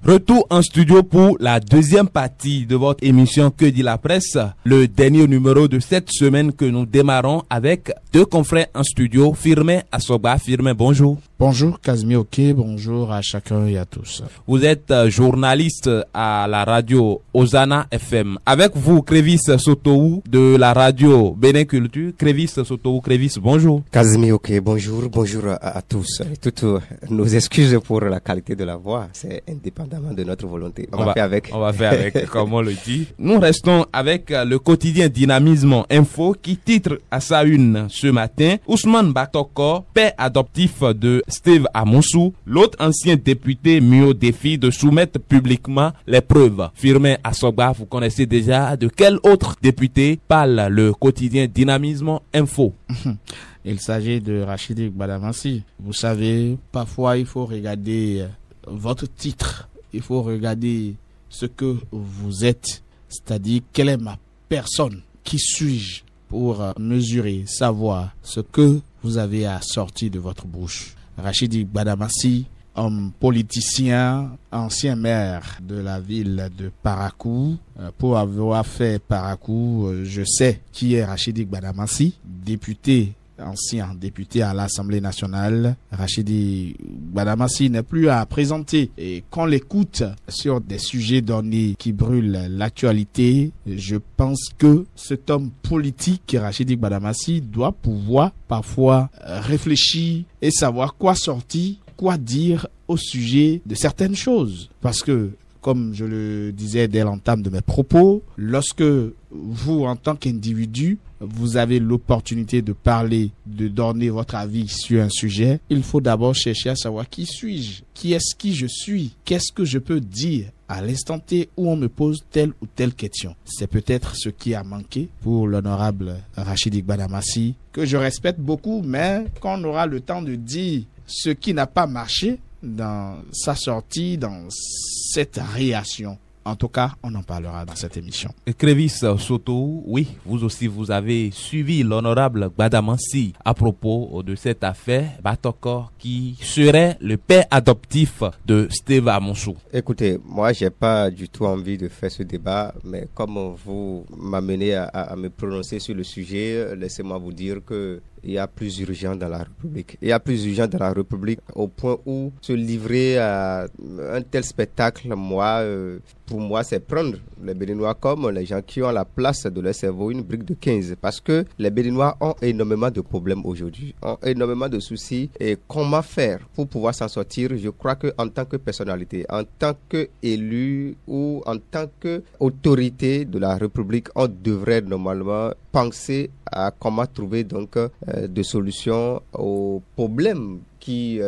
Retour en studio pour la deuxième partie de votre émission Que dit la presse, le dernier numéro de cette semaine que nous démarrons avec deux confrères en studio. Firmin Assoba. Firmin, bonjour. Bonjour Kazmi Oké, bonjour à chacun et à tous. Vous êtes journaliste à la radio Ozana FM. Avec vous, Crévis Sotoou de la radio Bénin Culture. Crévis Sotoou, Crévis, bonjour. Kazmi Oké, bonjour à tous. Toutes nos excuses pour la qualité de la voix, c'est indépendamment de notre volonté. On va faire avec, comme on le dit. Nous restons avec le quotidien Dynamisme Info qui titre à sa une ce matin Ousmane Batoko, père adoptif de Steve Amonsou, l'autre ancien député mis au défi de soumettre publiquement les preuves. Firmin Assoba, vous connaissez déjà de quel autre député parle le quotidien Dynamisme Info? Il s'agit de Rachidi Gbadamassi. Vous savez, parfois il faut regarder votre titre, il faut regarder ce que vous êtes, c'est-à-dire quelle est ma personne, qui suis-je, pour mesurer, savoir ce que vous avez à sortir de votre bouche. Rachidi Gbadamassi, homme politicien, ancien maire de la ville de Parakou. Pour avoir fait Parakou, je sais qui est Rachidi Gbadamassi, ancien député à l'Assemblée nationale. Rachidi Gbadamassi n'est plus à présenter. Et qu'on l'écoute sur des sujets donnés qui brûlent l'actualité, je pense que cet homme politique, Rachidi Gbadamassi, doit pouvoir parfois réfléchir et savoir quoi sortir, quoi dire au sujet de certaines choses. Parce que, comme je le disais dès l'entame de mes propos, lorsque vous, en tant qu'individu, vous avez l'opportunité de parler, de donner votre avis sur un sujet, il faut d'abord chercher à savoir qui suis-je, qui est-ce qui je suis, qu'est-ce que je peux dire à l'instant T où on me pose telle ou telle question. C'est peut-être ce qui a manqué pour l'honorable Rachidi Gbadamassi, que je respecte beaucoup, mais qu'on aura le temps de dire ce qui n'a pas marché dans sa sortie, dans cette réaction. En tout cas, on en parlera dans cette émission. Crévis Soto, oui, vous aussi, vous avez suivi l'honorable Gbadamassi à propos de cette affaire Batoko qui serait le père adoptif de Steve Amonsou. Écoutez, moi, j'ai pas du tout envie de faire ce débat, mais comme vous m'amenez à me prononcer sur le sujet, laissez-moi vous dire que il y a plus urgent dans la République. Il y a plus urgent dans la République au point où se livrer à un tel spectacle, pour moi, c'est prendre les Béninois comme les gens qui ont la place de leur cerveau une brique de 15. Parce que les Béninois ont énormément de problèmes aujourd'hui, ont énormément de soucis. Et comment faire pour pouvoir s'en sortir? Je crois qu'en tant que personnalité, en tant qu'élu ou en tant qu'autorité de la République, on devrait normalement penser à comment trouver donc des solutions aux problèmes qui,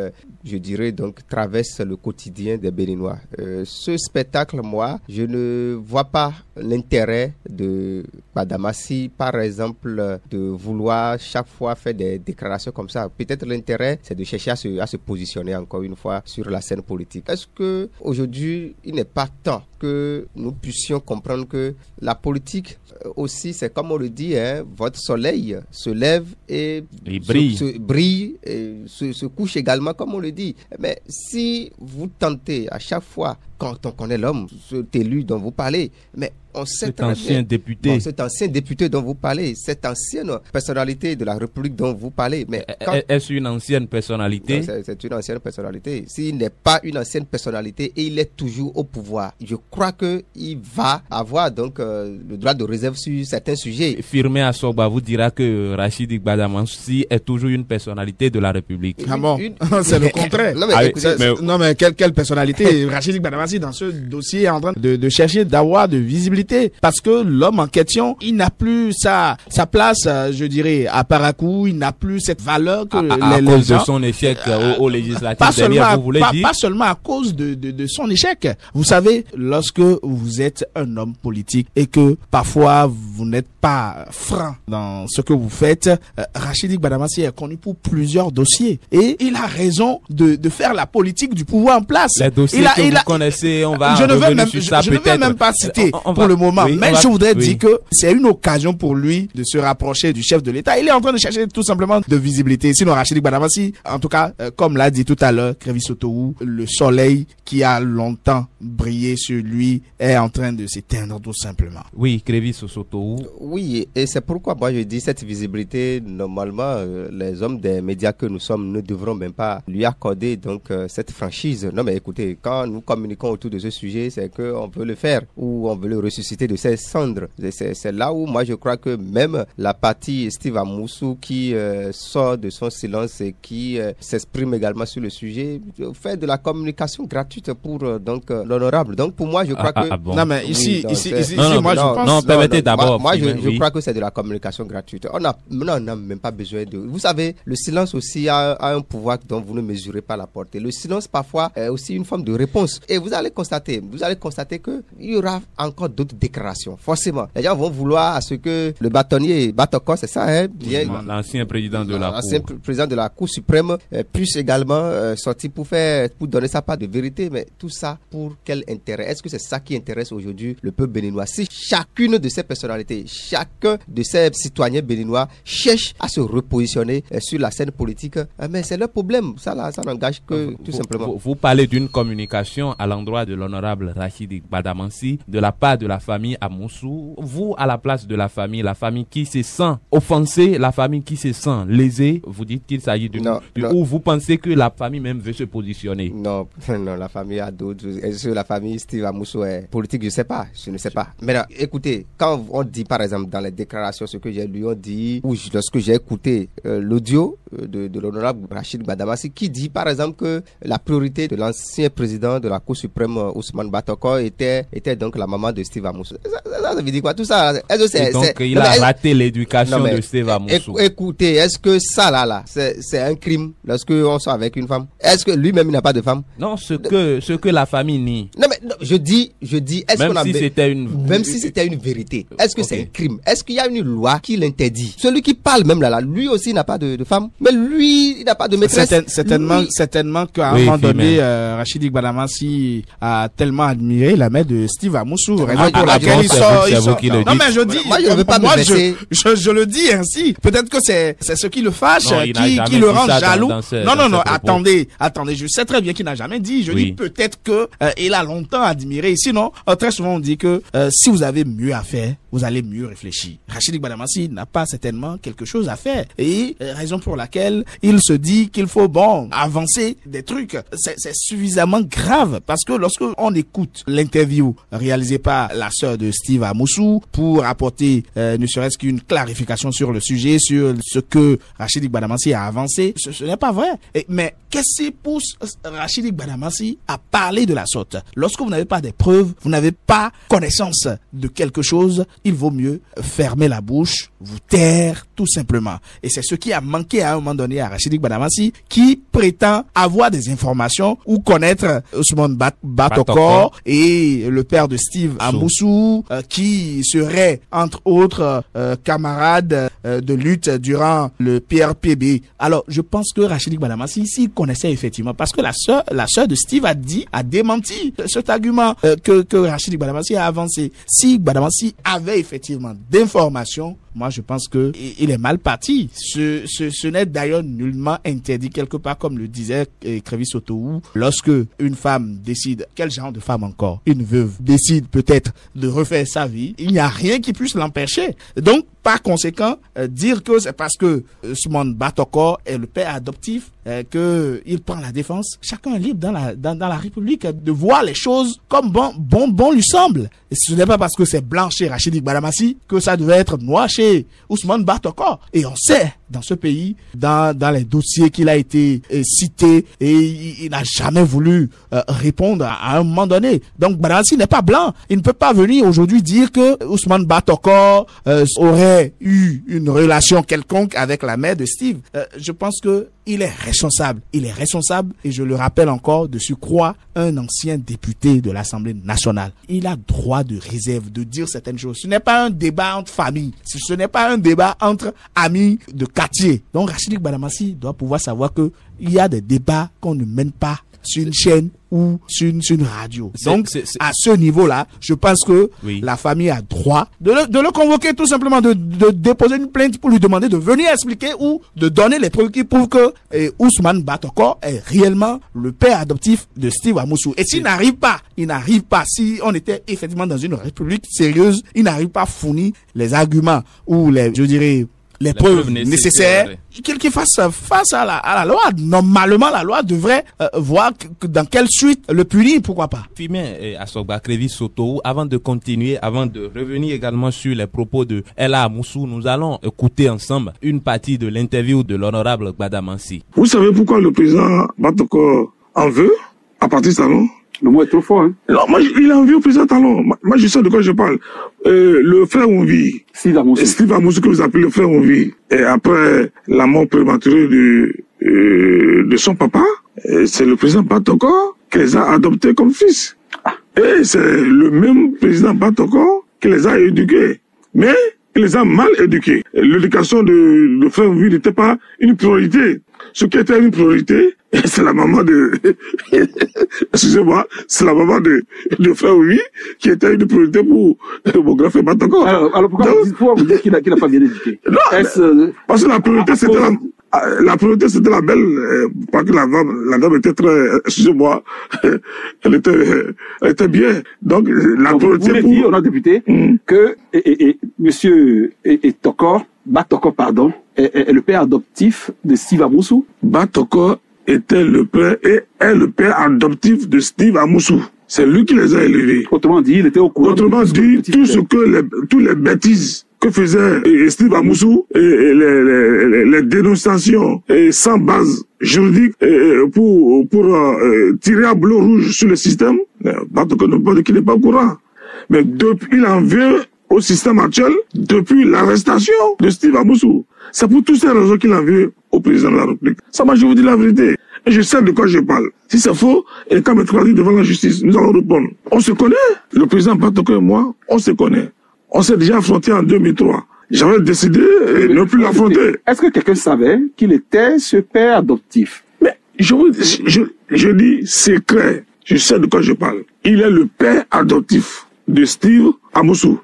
je dirais, donc traverse le quotidien des Béninois. Ce spectacle, moi, je ne vois pas l'intérêt de Gbadamassi, par exemple, de vouloir chaque fois faire des déclarations comme ça. Peut-être l'intérêt, c'est de chercher à se positionner encore une fois sur la scène politique. Est-ce que aujourd'hui, il n'est pas temps que nous puissions comprendre que la politique aussi, c'est comme on le dit, hein, votre soleil se lève et brille et se couche également, comme on le dit. Mais si vous tentez à chaque fois, quand on connaît l'homme, cet élu dont vous parlez, mais on sait cet ancien député. Bon, cet ancien député dont vous parlez, cette ancienne personnalité de la République dont vous parlez. Mais est-ce une ancienne personnalité? C'est une ancienne personnalité. S'il n'est pas une ancienne personnalité et il est toujours au pouvoir, je crois qu'il va avoir donc le droit de réserve sur certains sujets. Firmin Assoba vous dira que Rachidi Gbadamassi est toujours une personnalité de la République. Ah bon? C'est le contraire. Non mais quelle personnalité? Rachidi Gbadamassi dans ce dossier est en train de chercher d'avoir de visibilité. Parce que l'homme en question, il n'a plus sa place, je dirais, à Parakou, il n'a plus cette valeur que à cause de son échec au législatif derrière, vous voulez dire? Pas seulement à cause de son échec. Vous savez, lorsque vous êtes un homme politique et que parfois vous n'êtes pas franc dans ce que vous faites, Rachidi Gbadamassi est connu pour plusieurs dossiers et il a raison de faire la politique du pouvoir en place. Les dossiers que vous connaissez laisser, on va je ne veux même, sur ça je ne veux même pas citer pour le moment, oui, mais je voudrais dire que c'est une occasion pour lui de se rapprocher du chef de l'État. Il est en train de chercher tout simplement de visibilité. Sinon, Rachidi Gbadamassi, en tout cas, comme l'a dit tout à l'heure Crévis Sotowu, le soleil qui a longtemps brillé sur lui est en train de s'éteindre tout simplement. Oui, Crévis Sotowu. Oui, et c'est pourquoi moi je dis cette visibilité, normalement, les hommes des médias que nous sommes ne devront même pas lui accorder donc cette franchise. Non mais écoutez, quand nous communiquons autour de ce sujet, c'est qu'on veut le faire ou on veut le ressusciter de ses cendres. C'est là où moi je crois que même la partie Steve Amoussou qui sort de son silence et qui s'exprime également sur le sujet, fait de la communication gratuite pour donc l'honorable. Donc pour moi je crois que bon. Non mais ici, non, moi non, je pense. non, permettez d'abord. Moi je crois que c'est de la communication gratuite. On n'a même pas besoin de. Vous savez, le silence aussi a un pouvoir dont vous ne mesurez pas la portée. Le silence parfois est aussi une forme de réponse. Et vous allez constater que il y aura encore d'autres déclarations. Forcément, les gens vont vouloir à ce que le bâtonnier Batoko, c'est ça, hein, l'ancien président de la Cour. L'ancien président de la Cour suprême puisse également sortir pour donner sa part de vérité. Mais tout ça pour quel intérêt? Est-ce que c'est ça qui intéresse aujourd'hui le peuple béninois? Si chacune de ces personnalités, chacun de ces citoyens béninois cherche à se repositionner sur la scène politique, mais c'est leur problème. Ça n'engage que tout simplement. Vous parlez d'une communication à l'endroit de l'honorable Rachidi Gbadamassi de la part de la famille Amoussou. Vous, à la place de la famille qui se sent offensée, la famille qui se sent lésée, vous dites qu'il s'agit ou vous pensez que la famille même veut se positionner? Non, la famille a d'autres. Est-ce que la famille Steve Amoussou est politique? Je ne sais pas. Mais là, écoutez, quand on dit par exemple dans les déclarations ce que j'ai lu, on dit, ou lorsque j'ai écouté l'audio de l'honorable Rachid Gbadamassi qui dit par exemple que la priorité de l'ancien président de la Cour suprême Ousmane Batoko était donc la maman de Steve Amoussou. Ça veut dire quoi tout ça? Donc il a raté l'éducation de Steve Amoussou. Écoutez, est-ce que ça là c'est un crime lorsque on sort avec une femme? Est-ce que lui-même il n'a pas de femme? Non, ce que la famille nie. Non mais non, je dis est-ce même qu'on a si c'était une vérité, est-ce que c'est un crime? Est-ce qu'il y a une loi qui l'interdit? Celui qui parle même là, lui aussi n'a pas de femme, mais lui il n'a pas de maîtresse. Certainement qu'à un moment donné, Rachidi Gbadamassi a tellement admiré la mère de Steve Amoussou, raison pour laquelle il sort. Non mais je dis, moi je ne veux pas me baisser. Je le dis ainsi. Peut-être que c'est ce qui le fâche, qui le rend jaloux. Non, attendez, je sais très bien qu'il n'a jamais dit. Je dis peut-être que il a longtemps admiré. Sinon, très souvent on dit que si vous avez mieux à faire, vous allez mieux réfléchir. Rachidi Gbadamassi n'a pas certainement quelque chose à faire. Et raison pour laquelle il se dit qu'il faut avancer des trucs. C'est suffisamment grave parce que lorsque on écoute l'interview réalisée par la sœur de Steve Amoussou pour apporter ne serait-ce qu'une clarification sur le sujet, sur ce que Rachidi Gbadamassi a avancé, ce n'est pas vrai. Mais qu'est-ce qui pousse Rachidi Gbadamassi à parler de la sorte? Lorsque vous n'avez pas des preuves, vous n'avez pas connaissance de quelque chose, il vaut mieux fermer la bouche, vous taire tout simplement. Et c'est ce qui a manqué à un moment donné à Rachidi Gbadamassi qui prétend avoir des informations ou connaître Ousmane Batoko et le père de Steve Amoussou qui serait entre autres camarades de lutte durant le PRPB. Alors je pense que Rachidi Gbadamassi s'il connaissait effectivement, parce que la sœur de Steve a démenti cet argument que Rachidi Gbadamassi a avancé. Si Gbadamassi avait effectivement d'informations, moi je pense que il est mal parti. Ce n'est d'ailleurs nullement interdit quelque part, comme le disait Crévis Sotowu. Lorsque une femme décide, quel genre de femme encore, une veuve décide peut-être de refaire sa vie, il n'y a rien qui puisse l'empêcher. Donc par conséquent, dire que c'est parce que Ousmane Batoko est le père adoptif que il prend la défense, chacun est libre dans la République de voir les choses comme bon lui semble. Et ce n'est pas parce que c'est blanc chez Rachidi Gbadamassi que ça devait être noir chez Ousmane Batoko. Et on sait dans ce pays, dans les dossiers qu'il a été cité, et il n'a jamais voulu répondre à un moment donné. Donc Gbadamassi n'est pas blanc. Il ne peut pas venir aujourd'hui dire que Ousmane Batoko aurait eu une relation quelconque avec la mère de Steve. Je pense que il est responsable. Il est responsable, et je le rappelle encore, de surcroît, un ancien député de l'Assemblée nationale. Il a droit de réserve de dire certaines choses. Ce n'est pas un débat entre familles. Ce n'est pas un débat entre amis de quartier. Donc Rachidi Gbadamassi doit pouvoir savoir que il y a des débats qu'on ne mène pas sur une chaîne ou sur une radio. Donc, c'est- à ce niveau-là, je pense que Oui. la famille a droit de le convoquer, tout simplement, de déposer une plainte pour lui demander de venir expliquer ou de donner les preuves qui prouvent que Ousmane Batoko est réellement le père adoptif de Steve Amoussou. Et s'il n'arrive pas, si on était effectivement dans une république sérieuse, il n'arrive pas à fournir les arguments ou les preuves nécessaires, qu'il fasse face à la loi. Normalement, la loi devrait voir dans quelle suite le punir, pourquoi pas. Fimen et Assogba Crévis Soto, avant de continuer, avant de revenir également sur les propos de Ella Amoussou, nous allons écouter ensemble une partie de l'interview de l'honorable Gbadamansi. Vous savez pourquoi le président Batoko en veut à partir de Talon? Le mot est trop fort, hein. Non, moi, il a envie au président Talon. Moi, je sais de quoi je parle. Le frère Onvi, Steve Amoussou. Steve Amoussou, que vous appelez le frère Onvi, et après la mort prématurée de son papa, c'est le président Batoko qui les a adoptés comme fils. Et c'est le même président Batoko qui les a éduqués. Mais il les a mal éduqués. L'éducation de frère Onvi n'était pas une priorité. Ce qui était une priorité, c'est la maman de, excusez-moi, c'est la maman de frère Onvi qui était une priorité pour mon grand frère Batoko. Alors pourquoi vous dites qu'il n'a pas bien éduqué? Non, parce que la priorité c'était la belle, parce que la dame était très, excusez-moi, elle était bien. Donc, la priorité vous dit, on a député, que, monsieur, Batoko, pardon, est le père adoptif de Steve Amoussou. Batoko était le père et est le père adoptif de Steve Amoussou. C'est lui qui les a élevés. Autrement dit, il était au courant. Autrement dit, tous les bêtises que faisait Steve Amoussou et les dénonciations sans base juridique pour tirer à bleu rouge sur le système, Batoko ne peut dire qu'il n'est pas au courant. Mais depuis, il en veut au système actuel depuis l'arrestation de Steve Amoussou. C'est pour toutes ces raisons qu'il en veut au président de la République. Ça, moi, je vous dis la vérité. Et je sais de quoi je parle. Si c'est faux, et quand me traduit devant la justice, nous allons répondre. On se connaît. Le président Batoko et moi, on se connaît. On s'est déjà affronté en 2003. J'avais décidé de ne plus l'affronter. Est-ce que quelqu'un savait qu'il était ce père adoptif? Mais je dis secret. Je sais de quoi je parle. Il est le père adoptif de Steve Amoussou.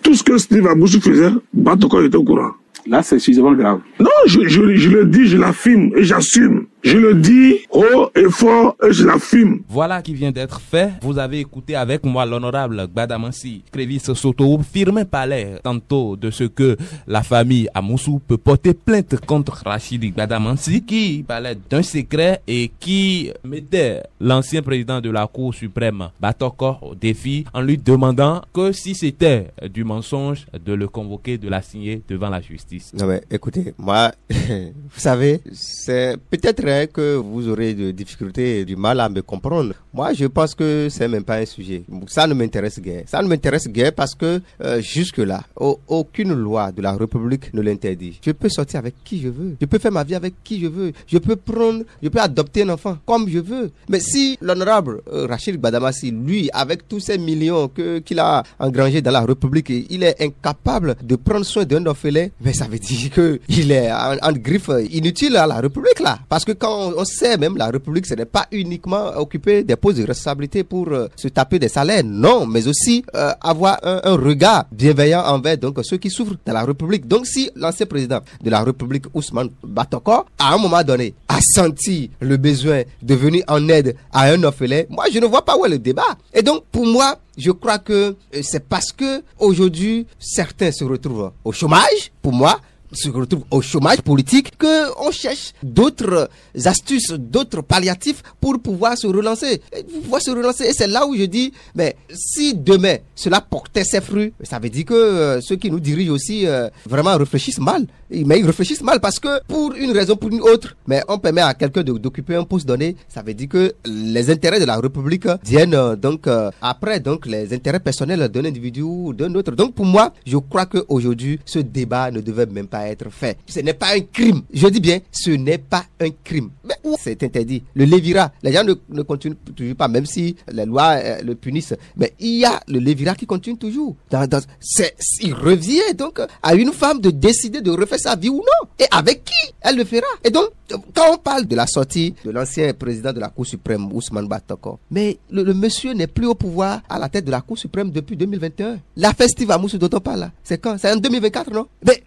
Tout ce que Steve Amoussou faisait, Batoko était au courant. Là, c'est suffisamment grave. Non, je le dis, je l'affirme et j'assume. Je le dis haut et fort et je l'affirme. Voilà qui vient d'être fait. Vous avez écouté avec moi l'honorable Gbadamansi Crévis Soto, firme parlait tantôt de ce que la famille Amoussou peut porter plainte contre Rachidi Gbadamansi, qui parlait d'un secret et qui mettait l'ancien président de la Cour suprême Batoko au défi en lui demandant que si c'était du mensonge de le convoquer, de l'assigner devant la justice. Non mais écoutez, moi, vous savez, c'est peut-être que vous aurez de difficultés et du mal à me comprendre. Moi, je pense que c'est même pas un sujet. Ça ne m'intéresse guère. Ça ne m'intéresse guère parce que jusque-là, aucune loi de la République ne l'interdit. Je peux sortir avec qui je veux. Je peux faire ma vie avec qui je veux. Je peux adopter un enfant comme je veux. Mais si l'honorable Rachid Gbadamansi, lui, avec tous ces millions qu'il a engrangés dans la République, il est incapable de prendre soin d'un orphelin, mais ça veut dire qu'il est en griffe inutile à la République là. Parce que quand on sait même la République, ce n'est pas uniquement occuper des postes de responsabilité pour se taper des salaires, non, mais aussi avoir un regard bienveillant envers donc ceux qui souffrent dans la République. Donc si l'ancien président de la République, Ousmane Batoko, à un moment donné, a senti le besoin de venir en aide à un orphelin, moi je ne vois pas où est le débat. Et donc pour moi, je crois que c'est parce que aujourd'hui certains se retrouvent au chômage, pour moi, se retrouve au chômage politique, qu'on cherche d'autres astuces, d'autres palliatifs pour pouvoir se relancer. Et c'est là où je dis, mais si demain cela portait ses fruits, ça veut dire que ceux qui nous dirigent aussi vraiment réfléchissent mal. Mais ils réfléchissent mal parce que pour une raison, pour une autre, mais on permet à quelqu'un d'occuper un poste donné, ça veut dire que les intérêts de la République viennent donc après donc les intérêts personnels d'un individu ou d'un autre. Donc pour moi, je crois qu'aujourd'hui, ce débat ne devait même pas à être fait. Ce n'est pas un crime. Je dis bien, ce n'est pas un crime. Mais où c'est interdit? Le lévira, les gens ne continuent toujours pas, même si les lois le punissent. Mais il y a le lévira qui continue toujours. Il revient donc à une femme de décider de refaire sa vie ou non. Et avec qui elle le fera. Et donc, quand on parle de la sortie de l'ancien président de la Cour suprême, Ousmane Batoko, mais le monsieur n'est plus au pouvoir à la tête de la Cour suprême depuis 2021. L'affaire Steve Amoussou dont on parle là, c'est quand? C'est en 2024, non? Mais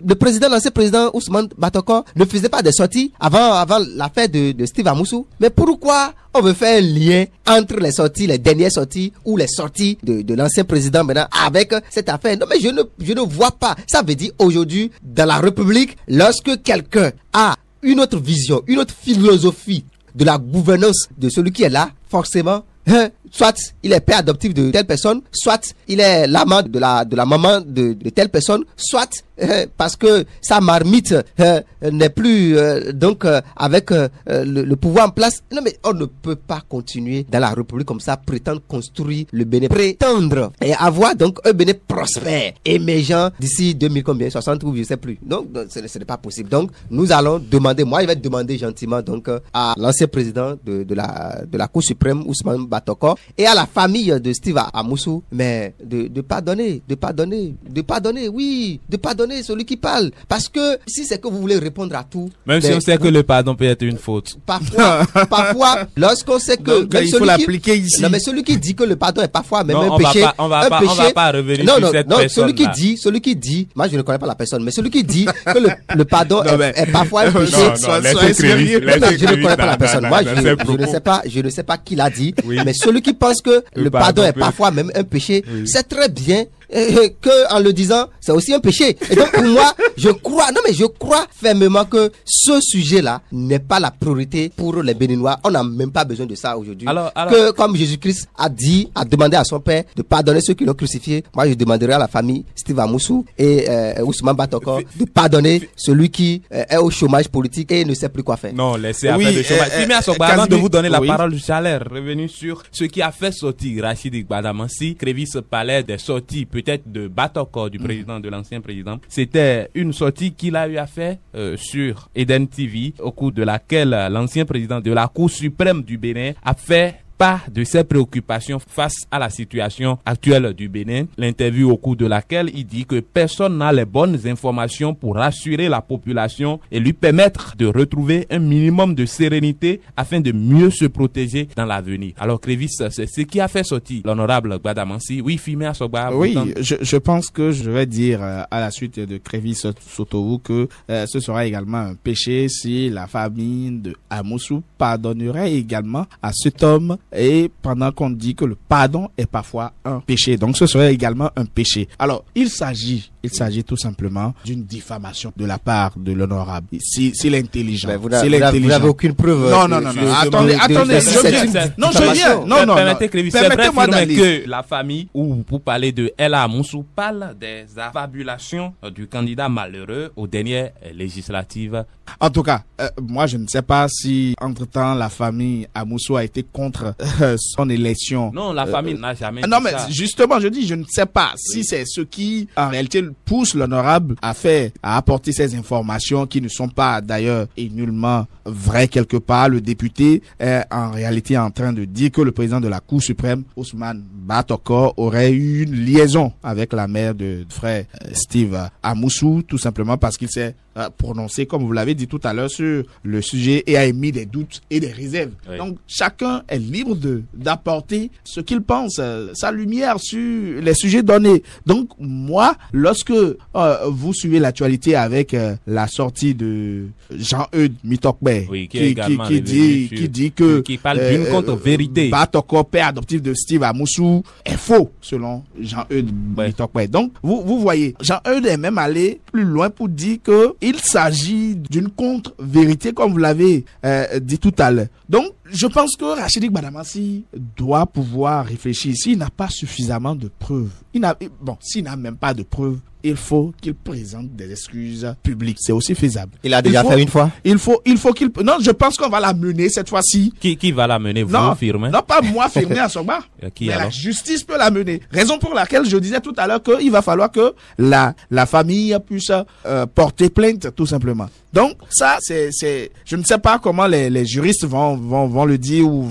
l'ancien président Ousmane Batoko ne faisait pas de sorties avant l'affaire de Steve Amoussou. Mais pourquoi on veut faire un lien entre les sorties, les dernières sorties ou les sorties de l'ancien président maintenant avec cette affaire? Non, mais je ne vois pas. Ça veut dire aujourd'hui, dans la République, lorsque quelqu'un a une autre vision, une autre philosophie de la gouvernance de celui qui est là, forcément, soit il est père adoptif de telle personne, soit il est l'amant de la maman de telle personne, soit parce que sa marmite n'est plus avec le pouvoir en place. Non, mais on ne peut pas continuer dans la République comme ça, prétendre construire le Bénin, prétendre et avoir donc un Bénin prospère, émergent d'ici 2060 ou je sais plus. Donc ce n'est pas possible. Donc nous allons demander, moi je vais demander gentiment donc à l'ancien président de la Cour suprême, Ousmane Batoko, et à la famille de Steve Amoussou, mais de pardonner, celui qui parle. Parce que si c'est que vous voulez répondre à tout, même si on sait que le pardon peut être une faute. Parfois, lorsqu'on sait que donc, il faut l'appliquer ici. Non, mais celui qui dit que le pardon est parfois même un péché. péché. On va pas revenir sur cette personne. Celui qui dit, moi je ne connais pas la personne, mais celui qui dit que le pardon est parfois un péché. Je ne connais pas la personne. Moi je ne sais pas qui l'a dit, mais celui qui pense que le pardon est parfois même un péché, c'est très bien que en le disant, c'est aussi un péché. Et donc pour moi, je crois fermement que ce sujet-là n'est pas la priorité pour les Béninois. On n'a même pas besoin de ça aujourd'hui. Que comme Jésus-Christ a demandé à son Père de pardonner ceux qui l'ont crucifié, moi je demanderai à la famille Steve Amoussou et Ousmane Batoko de pardonner celui qui est au chômage politique et ne sait plus quoi faire. Non, laissez affaire de chômage. Avant de vous donner la parole, j'allais revenir sur ce qui a fait sortir Rachid Gbadamansi. Crévis parlait des sorties peut-être de Batoko, du président, de l'ancien président. C'était une sortie qu'il a eu à faire sur Eden TV, au cours de laquelle l'ancien président de la Cour suprême du Bénin a fait part de ses préoccupations face à la situation actuelle du Bénin. L'interview au cours de laquelle il dit que personne n'a les bonnes informations pour rassurer la population et lui permettre de retrouver un minimum de sérénité afin de mieux se protéger dans l'avenir. Alors Crévis, c'est ce qui a fait sortir l'honorable Gbadamansi. Oui, Fimé Asogba. Oui, je pense que je vais dire à la suite de Crévis Sotowu que ce sera également un péché si la famille de Amoussou pardonnerait également à cet homme, et pendant qu'on dit que le pardon est parfois un péché. Donc ce serait également un péché. Alors, il s'agit tout simplement d'une diffamation de la part de l'honorable. S'il est intelligent. Vous n'avez aucune preuve. Non. Attendez. Permettez-moi d'aller. Que la famille, ou pour parler de Ella Amoussou, parle des affabulations du candidat malheureux aux dernières législatives. En tout cas, moi je ne sais pas si entre-temps la famille Amoussou a été contre son élection. Non, la famille n'a jamais dit ça. Mais justement, je dis, je ne sais pas si c'est ce qui, en réalité, pousse l'honorable à apporter ces informations qui ne sont pas d'ailleurs et nullement vraies quelque part. Le député est en réalité en train de dire que le président de la Cour suprême, Ousmane Batoko, aurait eu une liaison avec la mère de frère Steve Amoussou, tout simplement parce qu'il s'est prononcé, comme vous l'avez dit tout à l'heure, sur le sujet et a émis des doutes et des réserves. Oui. Donc, chacun est libre d'apporter ce qu'il pense, sa lumière sur les sujets donnés. Donc, moi, lorsque vous suivez l'actualité avec la sortie de Jean-Eudes Mitokbe, qui parle d'une contre-vérité. Batoko, père adoptif de Steve Amoussou, est faux, selon Jean-Eudes Mitokbe. Donc, vous voyez, Jean-Eudes est même allé plus loin pour dire que il s'agit d'une contre-vérité, comme vous l'avez dit tout à l'heure. Donc, je pense que Rachid Gbadamansi doit pouvoir réfléchir. S'il n'a pas suffisamment de preuves, s'il n'a même pas de preuves, il faut qu'il présente des excuses publiques. C'est aussi faisable. Il a déjà fait une fois. Il faut qu'il... Non, je pense qu'on va la mener cette fois-ci. Qui va la mener, vous, Firmin? Non, pas moi, Firmin Assogba. Qui mais alors? La justice peut la mener. Raison pour laquelle je disais tout à l'heure qu'il va falloir que la famille puisse porter plainte, tout simplement. Donc, ça, je ne sais pas comment les juristes vont le dire ou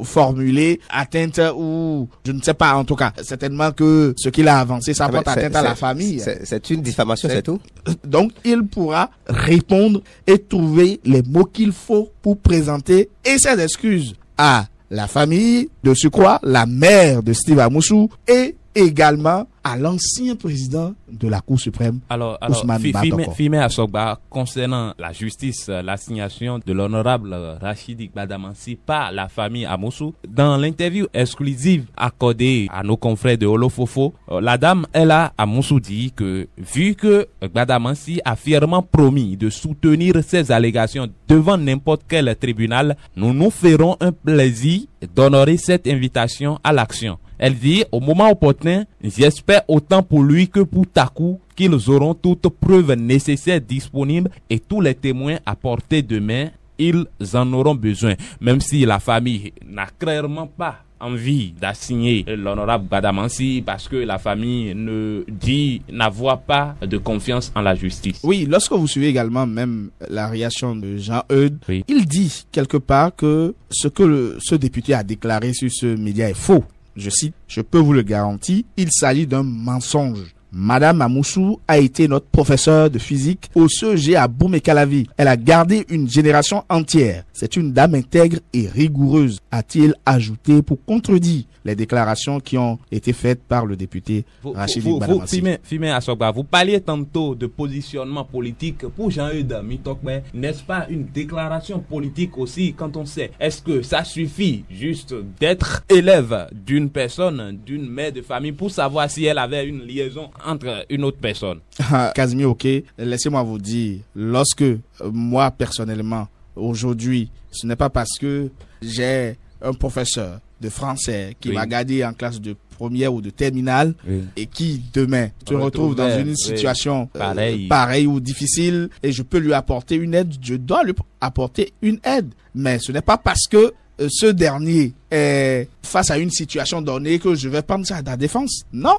formuler atteinte ou, je ne sais pas, en tout cas. Certainement que ce qu'il a avancé, ça porte atteinte à la famille. C'est une diffamation, c'est tout. Donc, il pourra répondre et trouver les mots qu'il faut pour présenter et ses excuses à la famille de surcroît, la mère de Steve Amoussou et également à l'ancien président de la Cour suprême, Ousmane Batoko. Firmin Assogba, concernant la justice, l'assignation de l'honorable Rachidi Gbadamansi par la famille Amoussou, dans l'interview exclusive accordée à nos confrères de Olofofo, la dame Ella Amoussou dit que vu que Gbadamansi a fièrement promis de soutenir ces allégations devant n'importe quel tribunal, nous nous ferons un plaisir d'honorer cette invitation à l'action. Elle dit, au moment opportun, j'espère autant pour lui que pour Takou qu'ils auront toutes preuves nécessaires disponibles et tous les témoins à portée de main, ils en auront besoin. Même si la famille n'a clairement pas envie d'assigner l'honorable Gbadamansi parce que la famille n'avoir pas de confiance en la justice. Oui, lorsque vous suivez également même la réaction de Jean-Eudes, oui. Il dit quelque part que ce que ce député a déclaré sur ce média est faux. Je cite, « Je peux vous le garantir, il s'agit d'un mensonge. Madame Amoussou a été notre professeure de physique au CEG à Boumé-Calavi. Elle a gardé une génération entière. C'est une dame intègre et rigoureuse, a-t-il ajouté pour contredire les déclarations qui ont été faites par le député Rachidi Gbadamansi. Firmin Assogba, vous parliez tantôt de positionnement politique. Pour Jean-Eudes Mitokbe, n'est-ce pas une déclaration politique aussi quand on sait? Est-ce que ça suffit juste d'être élève d'une personne, d'une mère de famille pour savoir si elle avait une liaison entre une autre personne? Casimir, ok, laissez-moi vous dire, lorsque moi personnellement, aujourd'hui, ce n'est pas parce que j'ai un professeur de français qui va garder en classe de première ou de terminale et qui demain se retrouve dans une situation pareille ou difficile et je peux lui apporter une aide, je dois lui apporter une aide. Mais ce n'est pas parce que ce dernier est face à une situation donnée que je vais prendre ça à la défense. Non.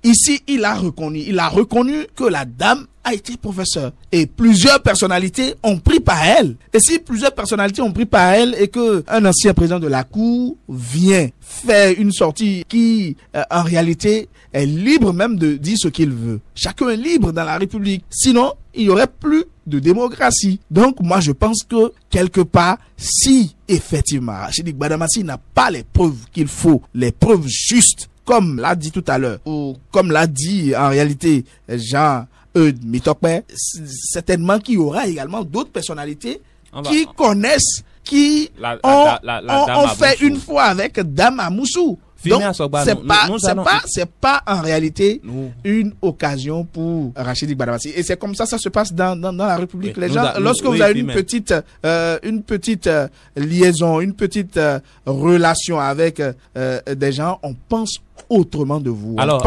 Ici, il a reconnu que la dame a été professeur et plusieurs personnalités ont pris par elle. Et si plusieurs personnalités ont pris par elle et que un ancien président de la Cour vient faire une sortie qui, en réalité, est libre même de dire ce qu'il veut. Chacun est libre dans la République. Sinon, il n'y aurait plus de démocratie. Donc, moi, je pense que, quelque part, si, effectivement, Rachidi Gbadamansi n'a pas les preuves qu'il faut, les preuves justes, comme l'a dit tout à l'heure, ou comme l'a dit, en réalité, Jean-Eudes Mitokbe, certainement qu'il y aura également d'autres personnalités qui connaissent, qui ont fait une fois avec Dame Amoussou. Donc, c'est pas en réalité une occasion pour Rachidi Gbadamansi. Et c'est comme ça se passe dans la République. Les gens, lorsque vous avez une petite liaison, une petite relation avec des gens, on pense autrement de vous. Alors,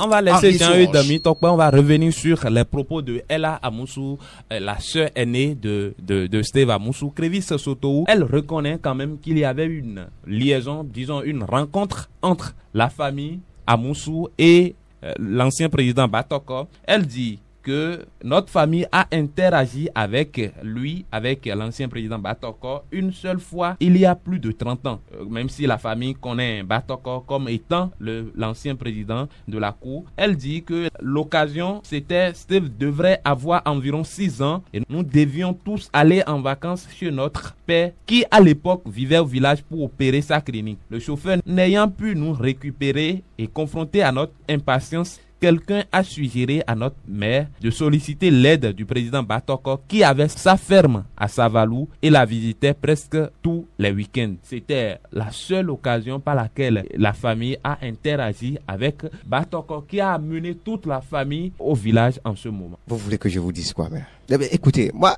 on va laisser Jean-Eudes Mitokbe, on va revenir sur les propos de Ella Amoussou, la sœur aînée de Steve Amoussou, Crévis Sotou. Elle reconnaît quand même qu'il y avait une liaison, disons une rencontre entre la famille Amoussou et l'ancien président Batoko. Elle dit que notre famille a interagi avec lui, avec l'ancien président Batoko, une seule fois il y a plus de 30 ans. Même si la famille connaît Batoko comme étant l'ancien président de la Cour, elle dit que l'occasion, c'était Steve devrait avoir environ 6 ans et nous devions tous aller en vacances chez notre père qui à l'époque vivait au village pour opérer sa clinique. Le chauffeur n'ayant pu nous récupérer et confronté à notre impatience, quelqu'un a suggéré à notre mère de solliciter l'aide du président Batoko qui avait sa ferme à Savalou et la visitait presque tous les week-ends. C'était la seule occasion par laquelle la famille a interagi avec Batoko qui a amené toute la famille au village en ce moment. Vous voulez que je vous dise quoi, mère? Écoutez, moi,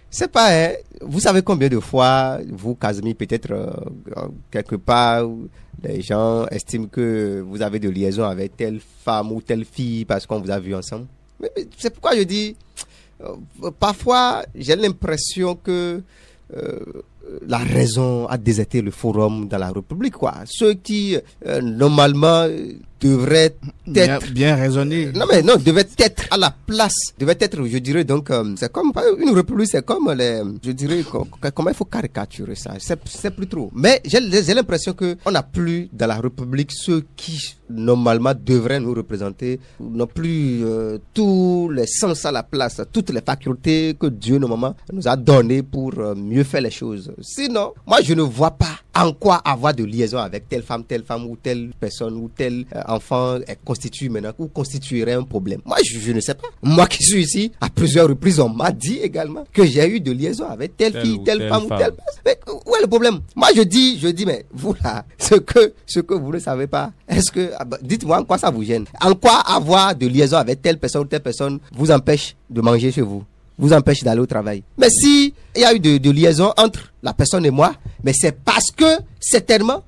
c'est pas... vous savez combien de fois, vous, Casimir, peut-être quelque part... Les gens estiment que vous avez de liaison avec telle femme ou telle fille parce qu'on vous a vu ensemble. Mais c'est pourquoi je dis, parfois, j'ai l'impression que la raison a déserté le forum dans la République, quoi. Ceux qui, normalement, devraient être... Bien raisonné. Non, devaient être à la place. Devaient être, je dirais, donc, c'est comme, une République, c'est comme je dirais, comment il faut caricaturer ça. C'est plus trop. Mais j'ai l'impression qu'on n'a plus dans la République ceux qui, normalement, devraient nous représenter, n'ont plus tous les sens à la place, toutes les facultés que Dieu, normalement, nous a données pour mieux faire les choses. Sinon, moi, je ne vois pas en quoi avoir de liaison avec telle femme ou telle personne ou tel enfant constitue maintenant ou constituerait un problème. Moi, je ne sais pas. Moi qui suis ici, à plusieurs reprises, on m'a dit également que j'ai eu de liaison avec telle fille, telle femme ou telle personne. Mais où est le problème? Moi, je dis, mais vous là, ce que vous ne savez pas, est-ce que, dites-moi en quoi ça vous gêne? En quoi avoir de liaison avec telle personne ou telle personne vous empêche de manger chez vous? Vous empêche d'aller au travail. Mais si il y a eu de liaison entre la personne et moi, mais c'est parce que certainement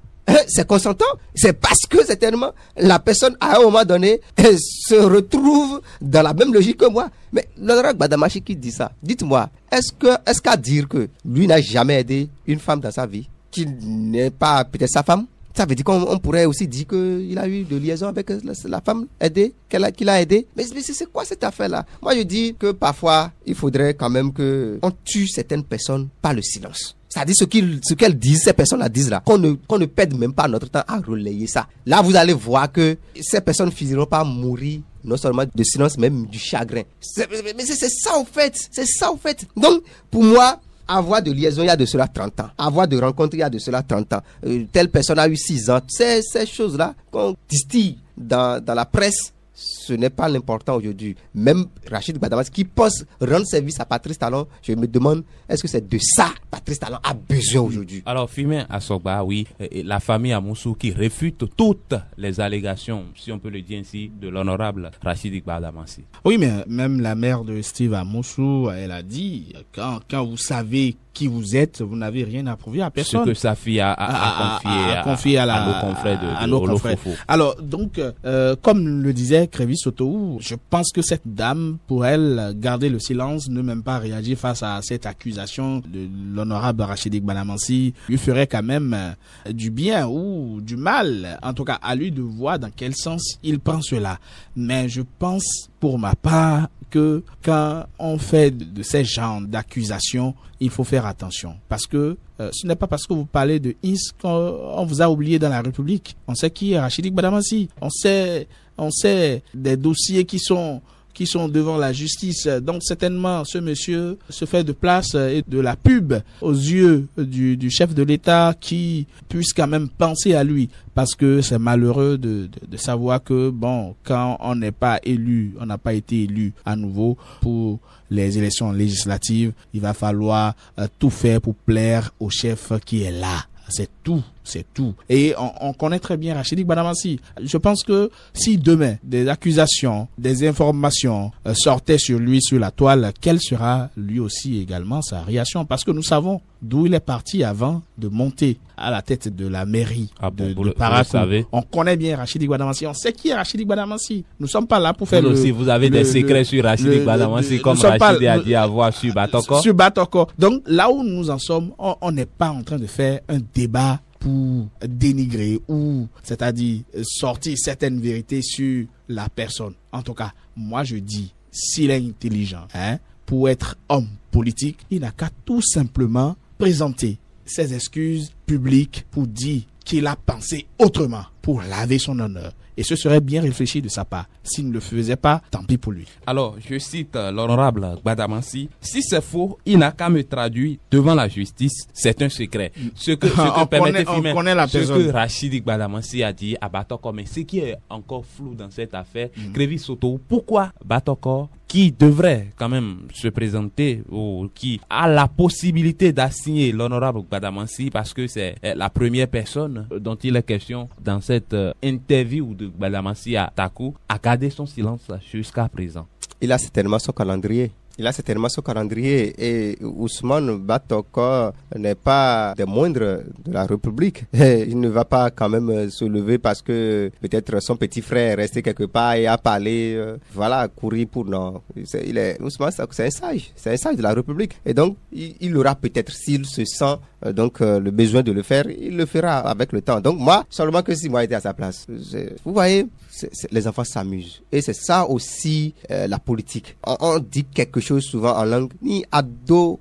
c'est consentant, c'est parce que certainement la personne à un moment donné se retrouve dans la même logique que moi. Mais l'honorable Gbadamachi qui dit ça, dites-moi, est-ce qu'à dire que lui n'a jamais aidé une femme dans sa vie, qui n'est pas peut-être sa femme? Ça veut dire qu'on pourrait aussi dire qu'il a eu de liaison avec la femme aidée, qu'il a aidé. Mais c'est quoi cette affaire-là? Moi, je dis que parfois, il faudrait quand même qu'on tue certaines personnes par le silence. C'est-à-dire ce qu'elles disent, ces personnes-là disent là, qu'on ne perde même pas notre temps à relayer ça. Là, vous allez voir que ces personnes finiront par mourir, non seulement de silence, même du chagrin. Mais c'est ça en fait. C'est ça en fait. Donc, pour moi, avoir de liaison, il y a de cela 30 ans. Avoir de rencontre, il y a de cela 30 ans. Telle personne a eu 6 ans. Ces choses-là qu'on distille dans la presse, ce n'est pas l'important aujourd'hui. Même Rachid Gbadamachi qui pense rendre service à Patrice Talon, je me demande, est-ce que c'est de ça Patrice Talon a besoin aujourd'hui? Alors, Firmin Asogba, oui, la famille Amoussou qui réfute toutes les allégations, si on peut le dire ainsi, de l'honorable Rachid Gbadamachi. Oui, mais même la mère de Steve Amoussou, elle a dit, quand vous savez qui vous êtes, vous n'avez rien à prouver à personne. Ce que sa fille a confié à nos confrères de Olofofo. Alors, donc, comme le disait Crévis Sotoou, je pense que cette dame, pour elle, garder le silence, ne même pas réagir face à cette accusation de l'honorable Rachid Gbadamachi, lui ferait quand même du bien ou du mal, en tout cas à lui de voir dans quel sens il prend cela. Mais je pense, pour ma part, que quand on fait de ces genres d'accusations, il faut faire attention. Parce que ce n'est pas parce que vous parlez de IS qu'on vous a oublié dans la République. On sait qui est Rachid Gbadamachi. On sait des dossiers qui sont devant la justice. Donc certainement ce monsieur se fait de place et de la pub aux yeux du chef de l'État qui puisse quand même penser à lui, parce que c'est malheureux de savoir que bon, quand on n'est pas élu, on n'a pas été élu à nouveau pour les élections législatives, il va falloir tout faire pour plaire au chef qui est là. C'est tout. Et on connaît très bien Rachid Gbadamachi. Je pense que si demain des accusations, des informations sortaient sur lui sur la toile, quelle sera lui aussi également sa réaction? Parce que nous savons d'où il est parti avant de monter à la tête de la mairie de Parakou. On connaît bien Rachid Gbadamachi. On sait qui est Rachid Gbadamachi. Nous ne sommes pas là pour faire si vous avez des secrets sur Rachid Gbadamachi, comme Rachid a dit avoir sur Batoko. Sur Batoko. Donc là où nous en sommes, on n'est pas en train de faire un débat pour dénigrer ou, c'est-à-dire, sortir certaines vérités sur la personne. En tout cas, moi je dis, s'il est intelligent, pour être homme politique, il n'a qu'à tout simplement présenter ses excuses publiques pour dire qu'il a pensé autrement, pour laver son honneur. Et ce serait bien réfléchi de sa part. S'il ne le faisait pas, tant pis pour lui. Alors, je cite l'honorable Gbadamachi. Si c'est faux, il n'a qu'à me traduire devant la justice. C'est un secret. Ce que Rachid Gbadamachi a dit à Batoko, mais ce qui est encore flou dans cette affaire, Crévis Sotoou, pourquoi Batoko, qui devrait quand même se présenter ou qui a la possibilité d'assigner l'honorable Gbadamachi, parce que c'est la première personne dont il est question dans cette interview de Gbadamachi à Takou, a gardé son silence jusqu'à présent. Il a certainement son calendrier. Il a certainement son calendrier et Ousmane Batoko n'est pas des moindres de la République. Il ne va pas quand même se lever parce que peut-être son petit frère est resté quelque part et a parlé, courir pour non. Ousmane, c'est un sage de la République. Et donc, il aura peut-être, s'il se sent le besoin de le faire, il le fera avec le temps. Donc moi, seulement que si moi j'étais à sa place, vous voyez, les enfants s'amusent. Et c'est ça aussi la politique. On dit quelque chose souvent en langue. Ni ado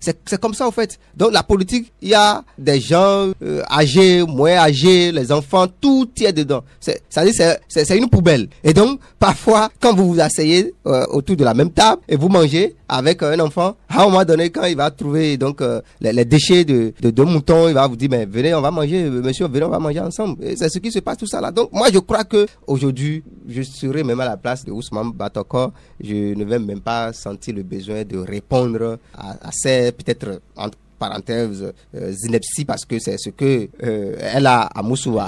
c'est comme ça en fait. Donc la politique, il y a des gens âgés, moins âgés, les enfants, tout y est dedans. C'est une poubelle. Et donc parfois quand vous vous asseyez autour de la même table et vous mangez avec un enfant, à un moment donné quand il va trouver donc les déchets de moutons, il va vous dire mais venez on va manger, monsieur, venez on va manger ensemble. Et c'est ce qui se passe tout ça là. Donc moi je crois que aujourd'hui je serai même à la place de Ousmane Batoko. Je ne vais même pas sentir le besoin de répondre à ces peut-être entre parenthèses inepties parce que c'est ce que elle a à Moussou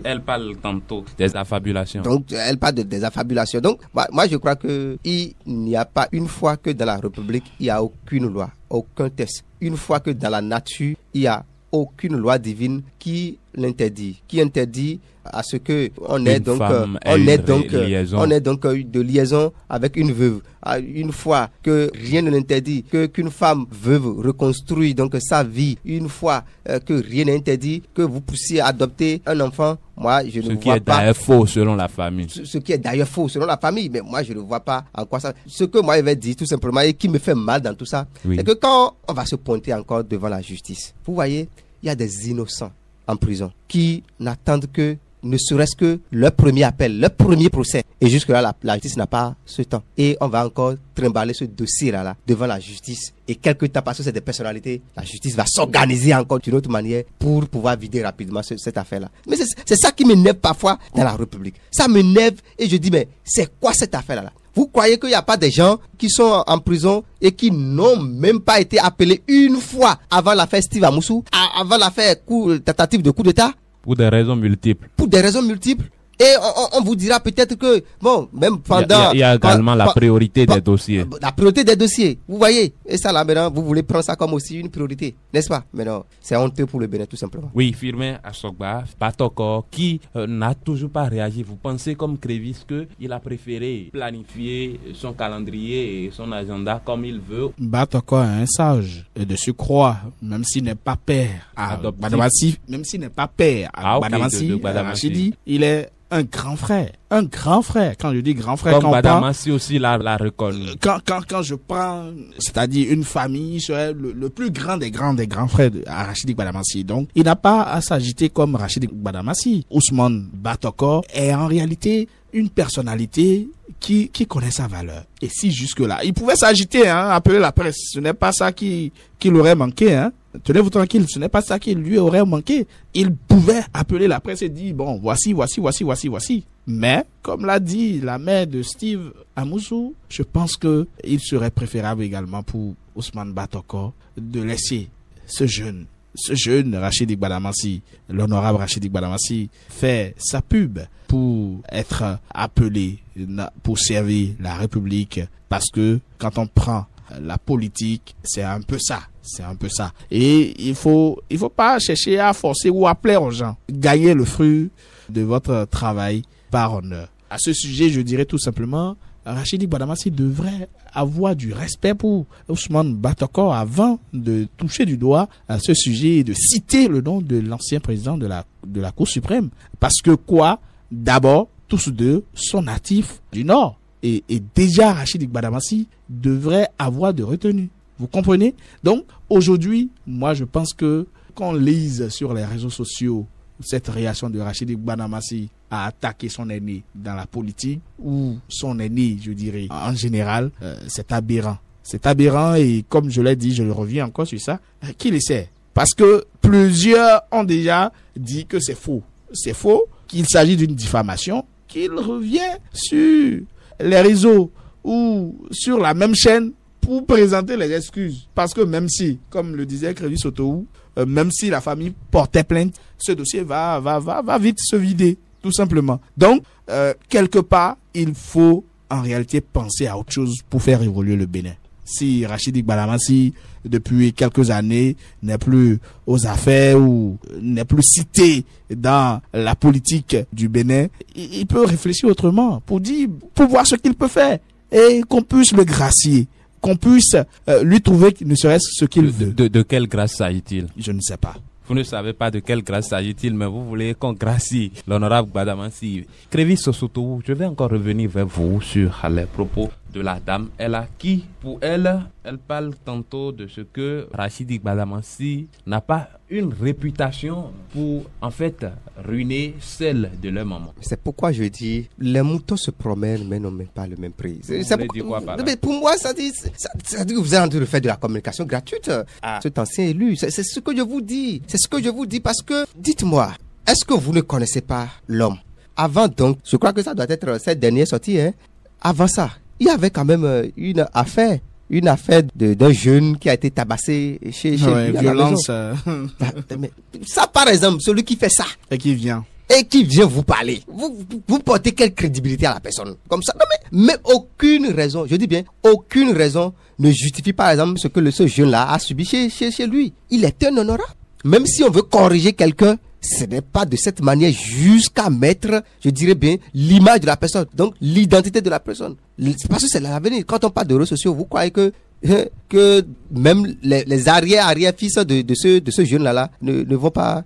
elle parle tantôt des affabulations. Donc elle parle des affabulations. Donc moi je crois que il n'y a pas une fois que dans la République il n'y a aucune loi, aucun texte. Une fois que dans la nature il y a aucune loi divine qui l'interdit, qui interdit à ce que on ait donc de liaison avec une veuve. Une fois que rien ne l'interdit, qu'une femme veuve reconstruit donc sa vie, une fois que rien n'interdit que vous puissiez adopter un enfant, moi je ne vois pas. Ce qui est d'ailleurs faux selon la famille. Ce qui est d'ailleurs faux selon la famille, mais moi je ne vois pas en quoi ça. Ce que moi je vais dire tout simplement et qui me fait mal dans tout ça, c'est que quand on va se pointer encore devant la justice, vous voyez, il y a des innocents en prison qui n'attendent que ne serait-ce que leur premier appel, leur premier procès. Et jusque-là, la justice n'a pas ce temps. Et on va encore trimballer ce dossier-là devant la justice. Et quelques temps, parce que c'est des personnalités, la justice va s'organiser encore d'une autre manière pour pouvoir vider rapidement cette affaire-là. Mais c'est ça qui m'énerve parfois dans la République. Ça m'énerve et je dis, mais c'est quoi cette affaire-là? Vous croyez qu'il n'y a pas des gens qui sont en prison et qui n'ont même pas été appelés une fois avant l'affaire Steve Amoussou, avant l'affaire tentative de coup d'État? Pour des raisons multiples. Pour des raisons multiples. Et on vous dira peut-être que, bon, même pendant... Il y a également la priorité des dossiers. La priorité des dossiers, vous voyez. Et ça là, maintenant, vous voulez prendre ça comme aussi une priorité, n'est-ce pas? Mais non, c'est honteux pour le Bénin, tout simplement. Oui, Firmin Assogba, Batoko, qui n'a toujours pas réagi. Vous pensez comme Crévis qu'il a préféré planifier son calendrier et son agenda comme il veut? Batoko est un sage de surcroît, même s'il n'est pas père à Gbadamassi, même s'il n'est pas père à Gbadamassi, Rachidi, il est un grand frère. Quand je dis grand frère, comme Gbadamassi aussi la reconnaît. Quand je prends, c'est-à-dire une famille, serait le plus grand des grands frères de Rachidi Gbadamassi. Donc, il n'a pas à s'agiter comme Rachidi Gbadamassi. Ousmane Batoko est en réalité une personnalité qui connaît sa valeur. Et si jusque-là, il pouvait s'agiter, appeler la presse. Ce n'est pas ça qui l'aurait manqué, Tenez-vous tranquille, ce n'est pas ça qui lui aurait manqué. Il pouvait appeler la presse et dire, bon, voici. Mais, comme l'a dit la mère de Steve Amoussou, je pense que il serait préférable également pour Ousmane Batoko de laisser ce jeune Rachidi Gbadamassi, l'honorable Rachidi Gbadamassi, faire sa pub pour être appelé, pour servir la République. Parce que quand on prend la politique, c'est un peu ça. Et il faut pas chercher à forcer ou à plaire aux gens. Gagnez le fruit de votre travail par honneur. À ce sujet, je dirais tout simplement, Rachidi Gbadamassi devrait avoir du respect pour Ousmane Batoko avant de toucher du doigt à ce sujet et de citer le nom de l'ancien président de la Cour suprême. Parce que d'abord, tous deux sont natifs du Nord. Et déjà, Rachidi Gbadamassi devrait avoir de retenue. Vous comprenez? Donc, aujourd'hui, moi, je pense que qu'on lise sur les réseaux sociaux cette réaction de Rachidi Gbadamassi à attaquer son aîné dans la politique, ou son aîné, je dirais, en général, c'est aberrant. C'est aberrant et comme je l'ai dit, je reviens encore sur ça, qu'il essaie. Parce que plusieurs ont déjà dit que c'est faux. C'est faux, qu'il s'agit d'une diffamation, qu'il revient sur les réseaux ou sur la même chaîne pour présenter les excuses. Parce que même si, comme le disait Crévis Sotoou, même si la famille portait plainte, ce dossier va vite se vider. tout simplement. Donc, quelque part, il faut en réalité penser à autre chose pour faire évoluer le Bénin. Si Rachidi Gbadamassi, depuis quelques années, n'est plus aux affaires ou n'est plus cité dans la politique du Bénin, il peut réfléchir autrement pour voir ce qu'il peut faire et qu'on puisse le gracier, qu'on puisse lui trouver ne serait-ce ce qu'il veut. De quelle grâce s'agit-il? Je ne sais pas. Vous ne savez pas de quelle grâce s'agit-il, mais vous voulez qu'on gracie l'honorable Gbadamassi. Crévis Sosoto, je vais encore revenir vers vous sur les propos de la dame. Pour elle parle tantôt de ce que Rachidi Gbadamassi n'a pas une réputation pour, en fait, ruiner celle de leur maman. C'est pourquoi je dis, les moutons se promènent, mais n'ont même pas le même prix. Mais pour moi, ça dit que vous êtes en train de faire de la communication gratuite à cet ancien élu. C'est ce que je vous dis. C'est ce que je vous dis parce que, dites-moi, est-ce que vous ne connaissez pas l'homme? Avant donc, je crois que ça doit être cette dernière sortie, hein. Avant ça, il y avait quand même une affaire d'un jeune qui a été tabassé chez lui. Violence. Mais ça, par exemple, celui qui fait ça. Et qui vient vous parler. Vous portez quelle crédibilité à la personne? Comme ça. Non, mais aucune raison, je dis bien, aucune raison ne justifie, par exemple, ce que ce jeune-là a subi chez lui. Il est un honorable. Même si on veut corriger quelqu'un, ce n'est pas de cette manière jusqu'à mettre, je dirais bien, l'image de la personne. Donc, l'identité de la personne. Parce que c'est l'avenir. Quand on parle de réseaux sociaux, vous croyez que même les arrière-fils de ce jeune-là ne vont pas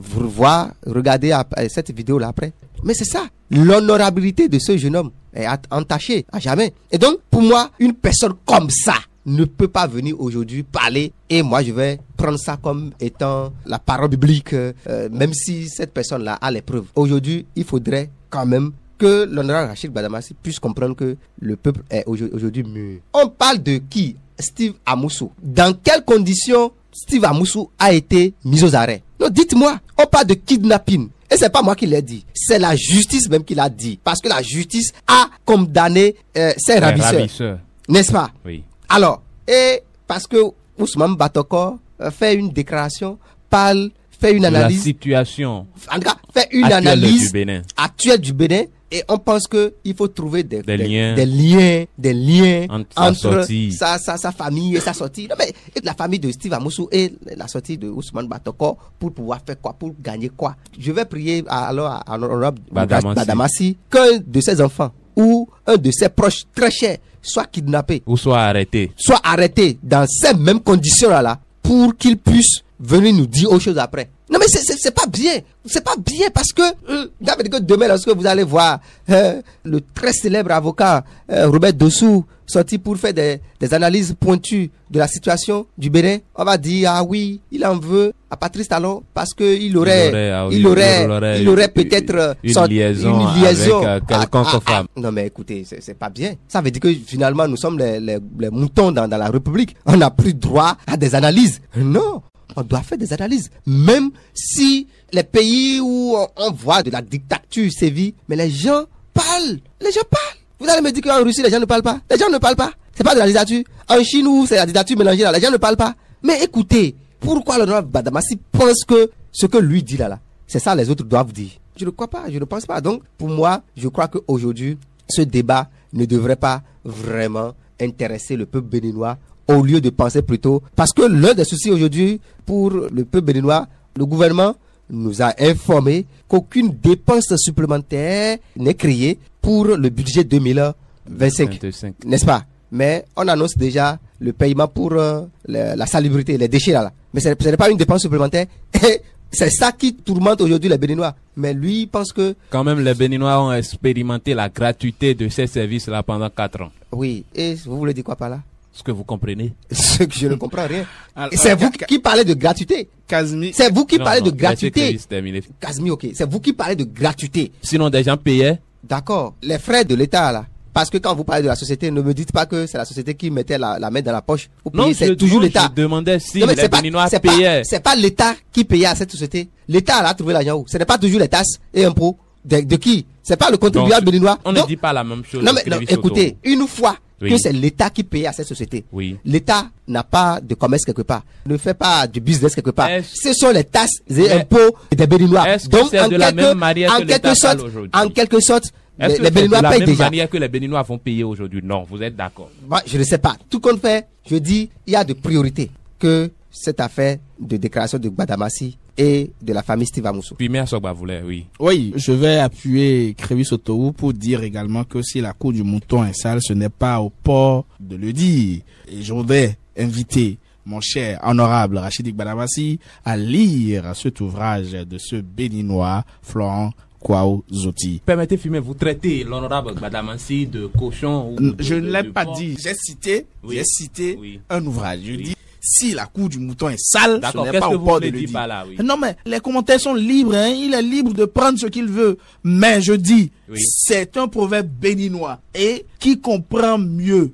regarder cette vidéo-là après. Mais c'est ça. L'honorabilité de ce jeune homme est entachée à jamais. Et donc, pour moi, une personne comme ça ne peut pas venir aujourd'hui parler et moi je vais prendre ça comme étant la parole biblique, même si cette personne-là a les preuves. Aujourd'hui, il faudrait quand même que l'honorable Rachid Gbadamassi puisse comprendre que le peuple est aujourd'hui mûr. On parle de qui? Steve Amoussou. Dans quelles conditions Steve Amoussou a été mis aux arrêts? Non, dites-moi, on parle de kidnapping. Et c'est pas moi qui l'ai dit, c'est la justice même qui l'a dit. Parce que la justice a condamné ces ravisseurs. N'est-ce pas? Oui. Alors, et parce que Ousmane Batokor fait une déclaration, fait une analyse. La situation. En tout cas, fait une analyse actuelle du Bénin. Et on pense que il faut trouver des liens entre sa famille et sa sortie. Non, mais et la famille de Steve Amoussou et la sortie de Ousmane Batokor pour pouvoir faire quoi, pour gagner quoi. Je vais prier à l'honorable Gbadamassi qu'un de ses enfants ou un de ses proches très chers soit kidnappé ou soit arrêté dans ces mêmes conditions là pour qu'il puisse venir nous dire autre chose après. Non mais c'est pas bien. C'est pas bien parce que demain lorsque vous allez voir le très célèbre avocat Robert Dossou sorti pour faire des analyses pointues de la situation du Bénin, on va dire ah oui, il en veut à Patrice Talon parce que il aurait peut-être une liaison avec quelconque femme. Non mais écoutez, c'est pas bien. Ça veut dire que finalement nous sommes les moutons dans la République. On n'a plus droit à des analyses. Non. On doit faire des analyses. Même si les pays où on voit de la dictature sévit, mais les gens parlent. Vous allez me dire qu'en Russie, les gens ne parlent pas. Les gens ne parlent pas. C'est pas de la dictature. En Chine où c'est la dictature mélangée là, les gens ne parlent pas. Mais écoutez, pourquoi l'honorable Gbadamassi pense que ce que lui dit là, c'est ça les autres doivent dire? Je ne crois pas, je ne pense pas. Donc, pour moi, je crois qu'aujourd'hui, ce débat ne devrait pas vraiment intéresser le peuple béninois au lieu de penser plutôt, parce que l'un des soucis aujourd'hui pour le peuple béninois, le gouvernement nous a informé qu'aucune dépense supplémentaire n'est créée pour le budget 2025, n'est-ce pas? Mais on annonce déjà le paiement pour la salubrité, les déchets là. Mais ce n'est pas une dépense supplémentaire. Et c'est ça qui tourmente aujourd'hui les Béninois. Mais lui, il pense que... Quand même, les Béninois ont expérimenté la gratuité de ces services-là pendant 4 ans. Oui, et vous voulez dire quoi par là? Ce que vous comprenez. Ce que je ne comprends rien. C'est vous qui parlez de gratuité. Kazmi. C'est vous qui parlez de gratuité. Kazmi, ok. C'est vous qui parlez de gratuité. Sinon, des gens payaient. D'accord. Les frais de l'État, là. Parce que quand vous parlez de la société, ne me dites pas que c'est la société qui mettait la main dans la poche. Non, c'est toujours l'État. Je demandais si les Béninois payaient. C'est pas l'État qui payait à cette société. L'État, là, a trouvé l'argent où? Ce n'est pas toujours les tasses et impôts. De qui? C'est pas le contribuable béninois. On ne dit pas la même chose. Non, mais écoutez, une fois Oui. que c'est l'État qui paye à cette société. Oui. L'État n'a pas de commerce quelque part, ne fait pas du business quelque part. Est-ce- Ce sont les taxes et Mais- impôts des Béninois. Est-ce que c'est de la même manière que l'État parle aujourd'hui? En quelque sorte, Est-ce que les c'est Béninois de la payent même déjà. manière que les Béninois vont payer aujourd'hui? Non, vous êtes d'accord. Moi, je ne sais pas. Tout compte fait, je dis, il y a de priorités que cette affaire de déclaration de Gbadamassi et de la famille Steve Amoussou. Puis Mea Sogba voulait, oui. Oui, je vais appuyer Crévis Otoou pour dire également que si la cour du mouton est sale, ce n'est pas au port de le dire. Et je voudrais inviter mon cher honorable Rachid Gbadamassi à lire cet ouvrage de ce Béninois Florent Kwao Zoti. Permettez, Fimé, vous traitez l'honorable Gbadamassi de cochon ou Je de- ne l'ai de pas porc. dit. J'ai cité, Oui. Oui. un ouvrage. Je Oui. dis, si la cour du mouton est sale, ce D'accord, n'est qu'est-ce pas que au vous port de voulez le dire dire. par là, oui? Non, mais les commentaires sont libres, hein. Il est libre de prendre ce qu'il veut. Mais je dis, Oui. c'est un proverbe béninois. Et qui comprend mieux,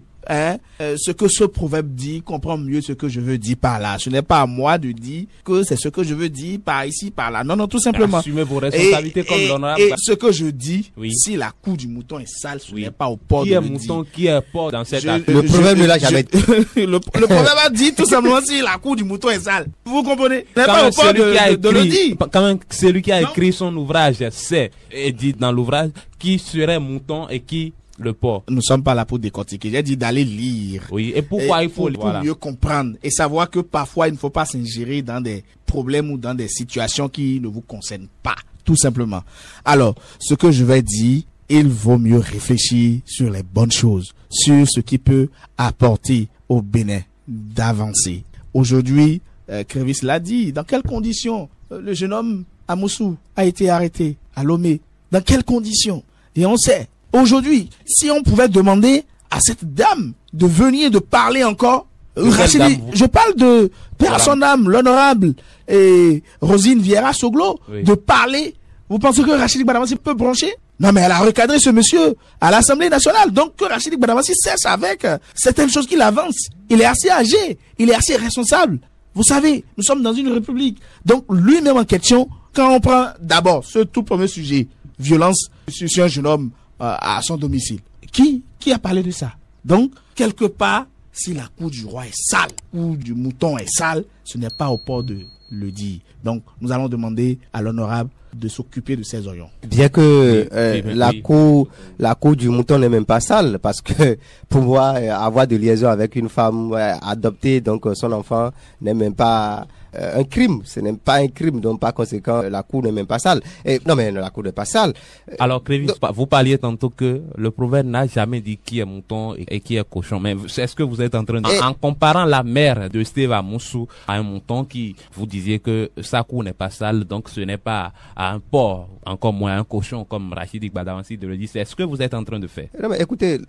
ce que ce proverbe dit, comprend mieux ce que je veux dire par là. Ce n'est pas à moi de dire que c'est ce que je veux dire par ici, par là. Non, non, tout simplement. Assumez vos responsabilités comme l'honorable. Et ce que je dis, Oui. si la cour du mouton est sale, ce Oui. n'est pas au port Qui de est le mouton, dire. qui est porc dans cette affaire? Le proverbe ne l'a jamais dit. le proverbe a dit tout simplement si la cour du mouton est sale. Vous comprenez? Ce n'est Quand pas même au port celui qui a de le écrit, dire. quand même celui qui a Non. écrit son ouvrage sait et dit dans l'ouvrage qui serait mouton et qui le porc. Nous ne sommes pas là pour décortiquer. J'ai dit d'aller lire. Oui. Et pourquoi Et il faut pour mieux comprendre et savoir que parfois il ne faut pas s'ingérer dans des problèmes ou dans des situations qui ne vous concernent pas, tout simplement. Alors, ce que je vais dire, il vaut mieux réfléchir sur les bonnes choses, sur ce qui peut apporter au Bénin d'avancer. Aujourd'hui, Crévis l'a dit, dans quelles conditions le jeune homme Amoussou a été arrêté à Lomé? Dans quelles conditions? Et on sait. Aujourd'hui, si on pouvait demander à cette dame de venir de parler encore, De quelle Rachidi, dame vous- je parle de père à son âme, l'honorable et Rosine Vieira Soglo, Oui. de parler. Vous pensez que Rachidi Gbadamassi peut broncher? Non, mais elle a recadré ce monsieur à l'Assemblée nationale. Donc que Rachidi Gbadamassi cesse avec certaines choses qu'il avance. Il est assez âgé, il est assez responsable. Vous savez, nous sommes dans une république. Donc lui-même en question, quand on prend d'abord ce tout premier sujet, violence sur un jeune homme à son domicile. Qui a parlé de ça? Donc, quelque part, si la cour du roi est sale ou du mouton est sale, ce n'est pas au port de le dire. Donc, nous allons demander à l'honorable de s'occuper de ces oignons. Bien que oui, la cour du mouton n'est même pas sale, parce que pouvoir avoir de liaison avec une femme adoptée, donc son enfant n'est même pas un crime. Ce n'est pas un crime, donc par conséquent la cour n'est même pas sale. Et, non mais la cour n'est pas sale. Alors, Crévis, vous parliez tantôt que le proverbe n'a jamais dit qui est mouton et qui est cochon. Mais est-ce que vous êtes en train de... En comparant la mère de Steve Amoussou à un mouton qui, vous disiez que sa cour n'est pas sale, donc ce n'est pas à un porc, encore moins un cochon, comme Rachid Gbadamassi de le dire. C'est ce que vous êtes en train de faire. Non mais écoutez,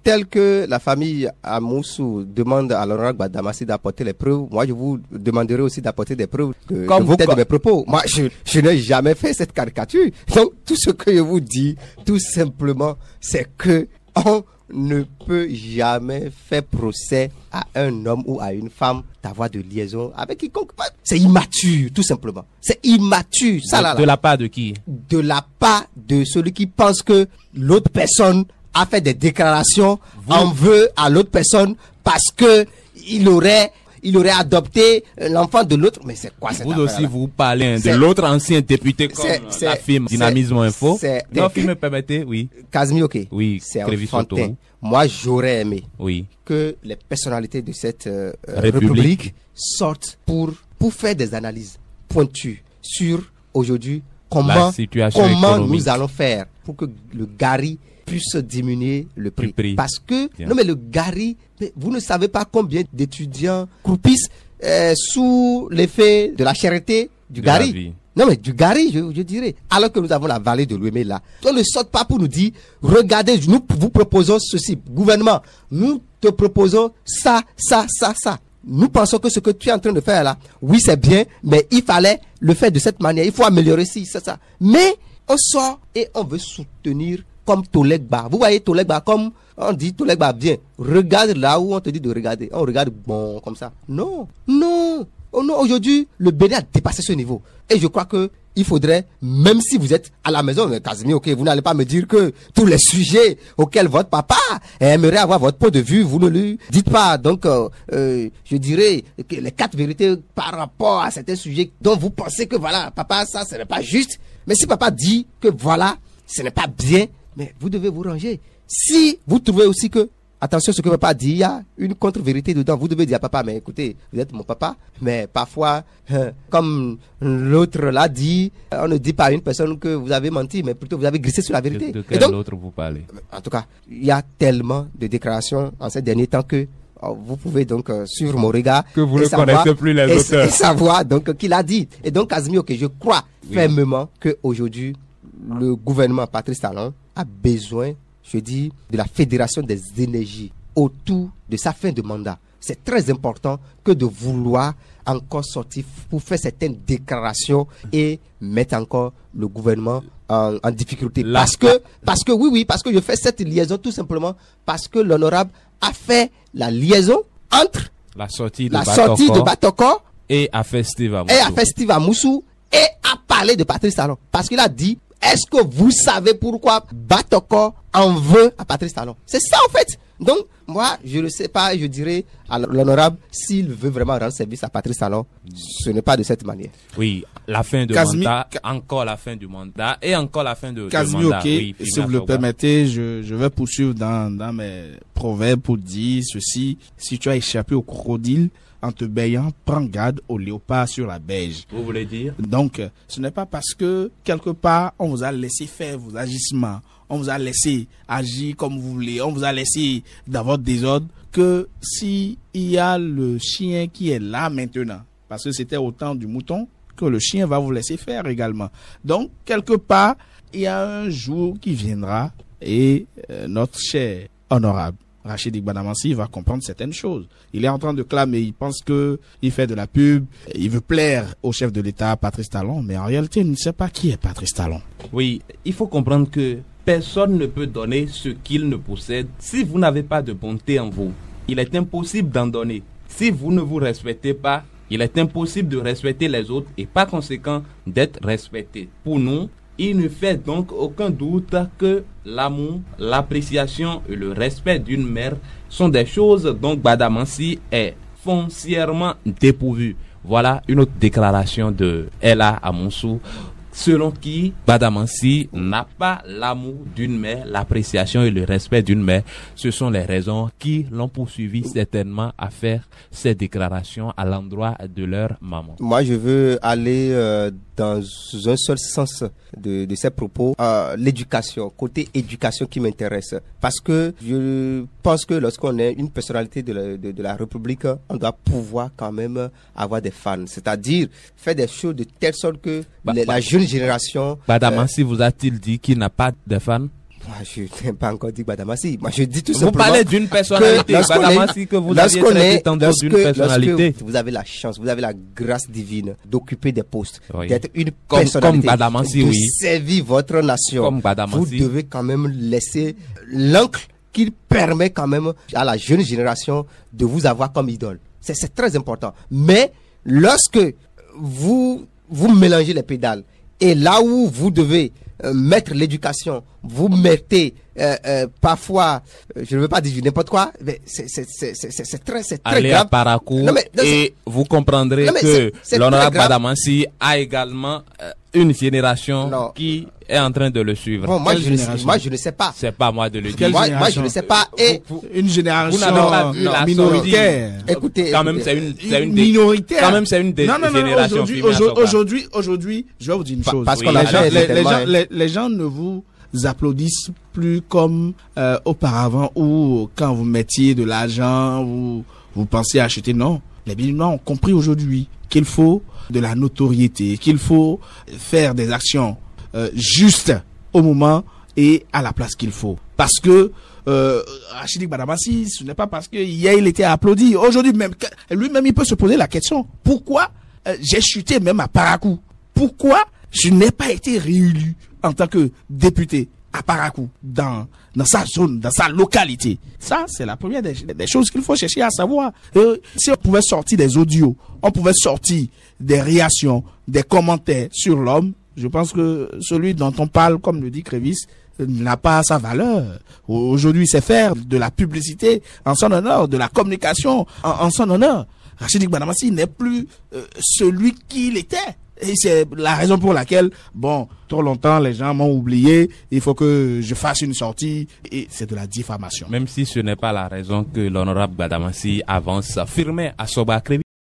tel que la famille Amoussou demande à l'honorable Gbadamassi d'apporter les preuves, moi je vous demanderai aussi d'apporter des preuves Comme vous, de mes propos. Moi je n'ai jamais fait cette caricature. Donc tout ce que je vous dis, tout simplement, c'est que on ne peut jamais faire procès à un homme ou à une femme d'avoir de liaison avec quiconque. C'est immature, tout simplement. C'est immature. Ça, là, De la part de qui? de la part de celui qui pense que l'autre personne a fait des déclarations en vœu à l'autre personne parce que il aurait adopté l'enfant de l'autre. Mais c'est quoi cette Vous affaire-là? aussi, vous parlez de C'est- l'autre ancien député comme c'est- la firme c'est- Dynamisme Info. c'est- Non, si me permettez, oui. Casimir, ok. Oui, C'est un Crévis fantin. Otoou. Moi, j'aurais aimé Oui. que les personnalités de cette République. république sortent pour faire des analyses pointues sur aujourd'hui comment situation économique. nous allons faire pour que le gari puisse diminuer le prix. prix. Parce que Bien. non mais le gari, mais vous ne savez pas combien d'étudiants croupissent sous l'effet de la cherté du De la gari. vie. Non mais du gari, je dirais. Alors que nous avons la vallée de l'Ouémé là. On ne sort pas pour nous dire, regardez, nous vous proposons ceci. Gouvernement, nous te proposons ça. Nous pensons que ce que tu es en train de faire là, oui c'est bien, mais il fallait le faire de cette manière. Il faut améliorer ci, ça. Mais on sort et on veut soutenir comme Tolegba. Vous voyez Tolegba comme on dit Tolegba bien. Regarde là où on te dit de regarder. On regarde bon comme ça. Non. Oh non, aujourd'hui, le Bénin a dépassé ce niveau. Et je crois que il faudrait, même si vous êtes à la maison, mais Casimir, ok, vous n'allez pas me dire que tous les sujets auxquels votre papa aimerait avoir votre point de vue, vous ne lui dites pas. Donc, je dirais que les 4 vérités par rapport à certains sujets dont vous pensez que voilà, papa, ça, ce n'est pas juste. Mais si papa dit que voilà, ce n'est pas bien, mais vous devez vous ranger. Si vous trouvez aussi que, attention, ce que papa dit, il y a une contre-vérité dedans. Vous devez dire à papa, mais écoutez, vous êtes mon papa. Mais parfois, comme l'autre l'a dit, on ne dit pas à une personne que vous avez menti, mais plutôt vous avez glissé sur la vérité. De quel autre vous parlez? En tout cas, il y a tellement de déclarations en ces derniers temps que vous pouvez donc suivre mon regard. Que vous ne connaissez plus les auteurs. Et savoir donc qu'il a dit. Et donc, Casimir, que je crois fermement qu'aujourd'hui, le gouvernement Patrice Talon a besoin, je dis, de la fédération des énergies autour de sa fin de mandat. C'est très important que de vouloir encore sortir pour faire certaines déclarations et mettre encore le gouvernement en difficulté. Parce que oui, parce que je fais cette liaison tout simplement parce que l'honorable a fait la liaison entre la sortie de Batoko et a fait Steve Amoussou et a parlé de Patrice Talon. Parce qu'il a dit, est-ce que vous savez pourquoi Batoko en veut à Patrice Talon? C'est ça en fait. Donc, moi, je ne sais pas, je dirais à l'honorable, s'il veut vraiment rendre service à Patrice Talon, ce n'est pas de cette manière. Oui, la fin de mandat, encore la fin du mandat et encore la fin de mandat. Oui, si vous le permettez, je vais poursuivre dans mes proverbes pour dire ceci. Si tu as échappé au crocodile, en te baillant, prends garde au léopard sur la berge. Vous voulez dire? Donc, ce n'est pas parce que, quelque part, on vous a laissé faire vos agissements, on vous a laissé agir comme vous voulez, on vous a laissé dans votre désordre, que si il y a le chien qui est là maintenant, parce que c'était au temps du mouton, que le chien va vous laisser faire également. Donc, quelque part, il y a un jour qui viendra et notre cher honorable Rachid Gbadamansi va comprendre certaines choses. Il est en train de clamer, il pense que il fait de la pub, il veut plaire au chef de l'État, Patrice Talon, mais en réalité, il ne sait pas qui est Patrice Talon. Oui, il faut comprendre que personne ne peut donner ce qu'il ne possède si vous n'avez pas de bonté en vous. Il est impossible d'en donner. Si vous ne vous respectez pas, il est impossible de respecter les autres et par conséquent d'être respecté. Pour nous, il ne fait donc aucun doute que l'amour, l'appréciation et le respect d'une mère sont des choses dont Gbadamansi est foncièrement dépourvu. Voilà une autre déclaration de Ella Amoussou, selon qui Gbadamansi n'a pas l'amour d'une mère, l'appréciation et le respect d'une mère. Ce sont les raisons qui l'ont poursuivi certainement à faire ces déclarations à l'endroit de leur maman. Moi, je veux aller dans un seul sens de ces propos, l'éducation, côté éducation qui m'intéresse. Parce que je pense que lorsqu'on est une personnalité de la République, on doit pouvoir quand même avoir des fans. C'est-à-dire faire des choses de telle sorte que la jeune génération... Gbadamansi vous a-t-il dit qu'il n'a pas de fans? Moi, je n'ai pas encore dit Gbadamansi. Moi, je dis tout simplement... Vous parlez d'une personnalité, Gbadamansi, que vous aviez traité tantôt d'une personnalité. Lorsque vous avez la chance, vous avez la grâce divine d'occuper des postes, oui, d'être une personnalité, comme Gbadamansi, de servir votre nation, comme Gbadamansi, vous devez quand même laisser l'encre qui permet quand même à la jeune génération de vous avoir comme idole. C'est très important. Mais lorsque vous mélangez les pédales et là où vous devez mettre l'éducation, vous mettez parfois, je ne veux pas dire n'importe quoi, mais c'est très allez grave. À Parakou, et vous comprendrez que l'honorable Gbadamansi a également une génération qui est en train de le suivre. Bon, moi, je ne sais pas. C'est pas moi de le dire. Moi, je ne sais pas. Et une génération vous n'avez pas vu la minoritaire. Écoutez, quand même, c'est une minoritaire. Quand même, c'est une des générations. Aujourd'hui, je vais vous dire une chose. Parce que les gens ne vous applaudissent plus comme auparavant ou quand vous mettiez de l'argent ou vous pensiez acheter. Non, les Béninois ont compris aujourd'hui qu'il faut de la notoriété, qu'il faut faire des actions justes au moment et à la place qu'il faut. Parce que Rachid Gbadamansi, ce n'est pas parce que hier il était applaudi. Aujourd'hui même, lui-même il peut se poser la question, pourquoi j'ai chuté même à Parakou? Pourquoi je n'ai pas été réélu en tant que député? à Parakou, dans sa zone, dans sa localité. Ça, c'est la première des choses qu'il faut chercher à savoir. Si on pouvait sortir des audios, on pouvait sortir des réactions, des commentaires sur l'homme, je pense que celui dont on parle, comme le dit Crévis, n'a pas sa valeur. Aujourd'hui, c'est faire de la publicité en son honneur, de la communication en son honneur. Rachidi Gbadamassi n'est plus celui qu'il était. Et c'est la raison pour laquelle, trop longtemps, les gens m'ont oublié, il faut que je fasse une sortie, et c'est de la diffamation. Même si ce n'est pas la raison que l'honorable Gbadamassi avance, affirmait à Soba Crévis.